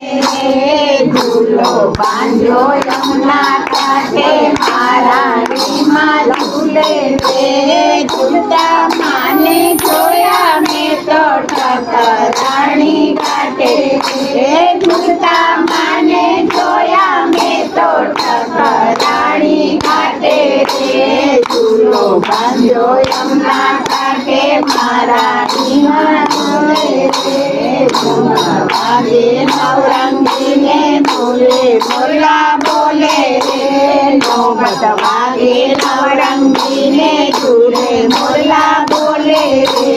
झूलो बांधो यमुना कांठे महारानीમાં झूले रे झूलता माने જોયા મેં તો ઠકરાણી ઘાટે રે झूलता माने જોયા મેં તો ઠકરાણી ઘાટે રે झूलो બાંધ્યો યમુના કાંઠે महारानीમાં झूલે રે વાગે નવરંગીને બોલે બોલા બોલે રે નોબત વાગે નવરંગીને ઝૂલે મોરલા બોલે રે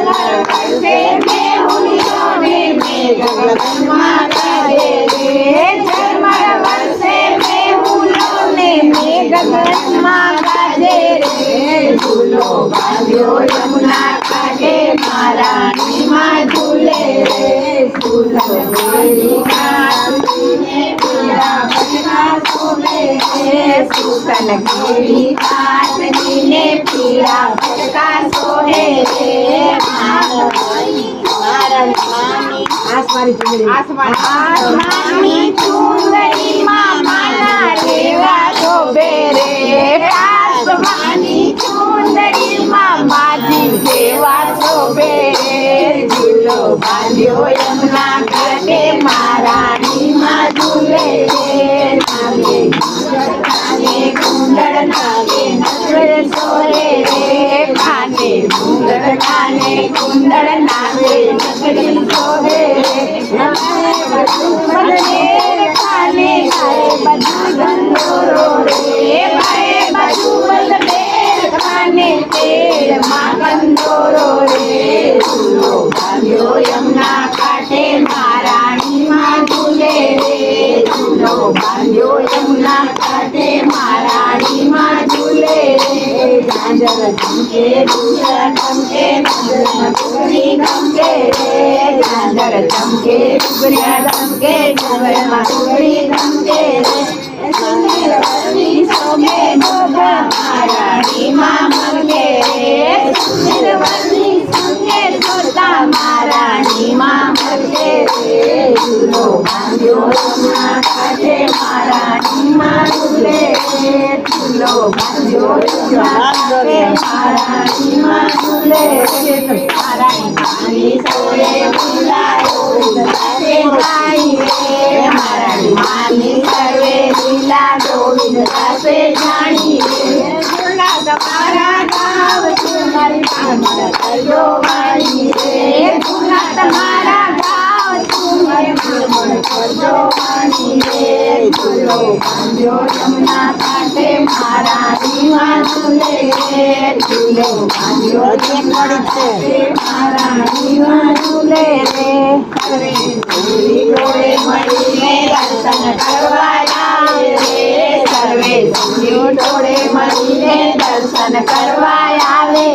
વર્ષે મેહુલીઓને મેઘગનમાં ગાજે રે ઝરમર વર્ષે મેહુલોને મેઘગનમાં ગાજે રે ઝૂલો બાંધ્યો યમુના કાંઠે महारानीમાં ઝૂલે રે સુતનગેરી કાંઠીને પીળા પગલા શોભે રે સુતનગેરી કાંઠીને પીળા પગલા શોભે રે આસમાની ચુંદડીમાં માના લેવા શોભે રે આસમાની ચુંદડીમાં માજી જેવા શોભે રે ઝૂલો બાંધ્યો યમુના કાંઠે महारानीમાં ઝૂલે રે નાગે કુંડળ નાગે નજર સોરે રે કાને કુંડળ કાને કુંડળ નાગે નજર સોરે રે કાને કાએ બધું ગંદોરો રે બાએ બધું બલબેર કાને તેરમાં ગંદોરો રે ઝૂલો બાંધ્યો યમુના કાંઠે महारानीમાં ઝૂલે રે ઝૂલો બાંધ્યો યમુના કાંઠે महारानीમાં ઝૂલે રે ઝાંઝર ઝમકે ડુંગર ઝમકે નજરમાં ડુંગરી ગમકે રે ઝાંઝર ઝમકે ડુંગર ગમકે નજરમાં ડુંગરી ગમકે રે સુંદરવની શોભે ડોબા महारानीમાં મલકે રે સુંદરવની સંગે જોતા महारानीમાં મલકે રે ઝૂલો બાંધ્યો યમુના કાંઠે महारानीમાં ઝૂલે રે ઝૂલો બાંધ્યો યમુના કાંઠે महारानीમાં ઝૂલે રે महारानी સોરે બોલાયો સાથે જાય રે महारानी સર્વે લીલા ગોવિંદ દાસે જાણી રે ઝૂલા તમારા ગાવ મારી મારા કરજો વાણી રે ઝૂલા તમારા ગાવ મારી મારા કરજો વાણી રે ઝૂલો બાંધ્યો યમુના કાંઠે महारानीમાં ઝૂલે રે ઝૂલો બાંધ્યો યમુના કાંઠે महारानीમાં ઝૂલે રે સર્વે જોડે મળીને દર્શન કરવા આવે રે સર્વે જોડે મળીને દર્શન કરવા આવે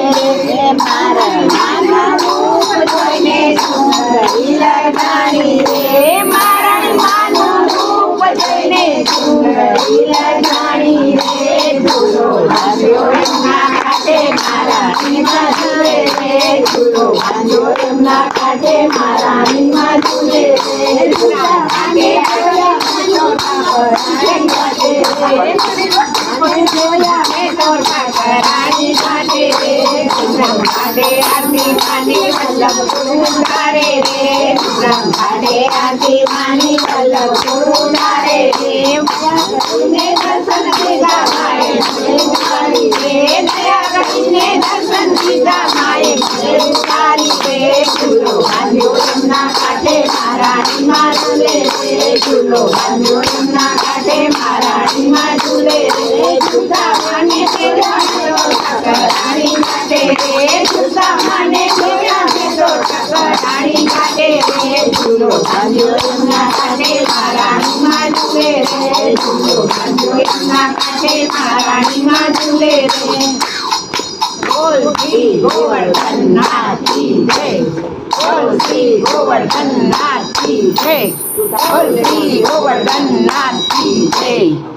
રે મારા માના રૂપ જોઈને સુંદરી લગાણી રે મારા માનું રૂપ જોઈને સુંદરી લગાણી રે ઝૂલો બાંધ્યો યમુના કાંઠે महारानीમાં ઝૂલે રે ઝૂલો બાંધ્યો યમુના કાંઠે महारानीમાં ઝૂલે રે ઝૂલા કાંઠે જોયા મેં તો ઠકરાણી ઘાટે રે સુરમ ઘાટે આરતી માની વલ્લભ ગુરુ ધારે રે સુરમ ઘાટે આરતી માની વલ્લભ ગુરુ ધારે રે ને દર્શન દીધા માએ ઉતારી રે દયા કરીને દર્શન દીધા માએ ઉતારી રે ઝૂલો બાંધ્યો યમુના કાંઠે महारानीમાં ઝૂલે રે ઝૂલો બાંધ્યો યમુના કાંઠે महारानीમાં ઝૂલે રે ઝૂલતા માને ઠકરાણી ઘાટે રે ઝૂલતા માને જોયા મેં તો ઠકરાણી ઘાટે રે ઝૂલો બાંધ્યો યમુના કાંઠે महारानीમાં ઝૂલે રે ઝૂલો બાંધ્યો યમુના કાંઠે महारानीમાં ઝૂલે રે બોલ શ્રી ગોવર્ધનનાથ કી જય બોલ શ્રી ગોવર્ધનનાથ કી જય બોલ શ્રી ગોવર્ધનનાથ કી જય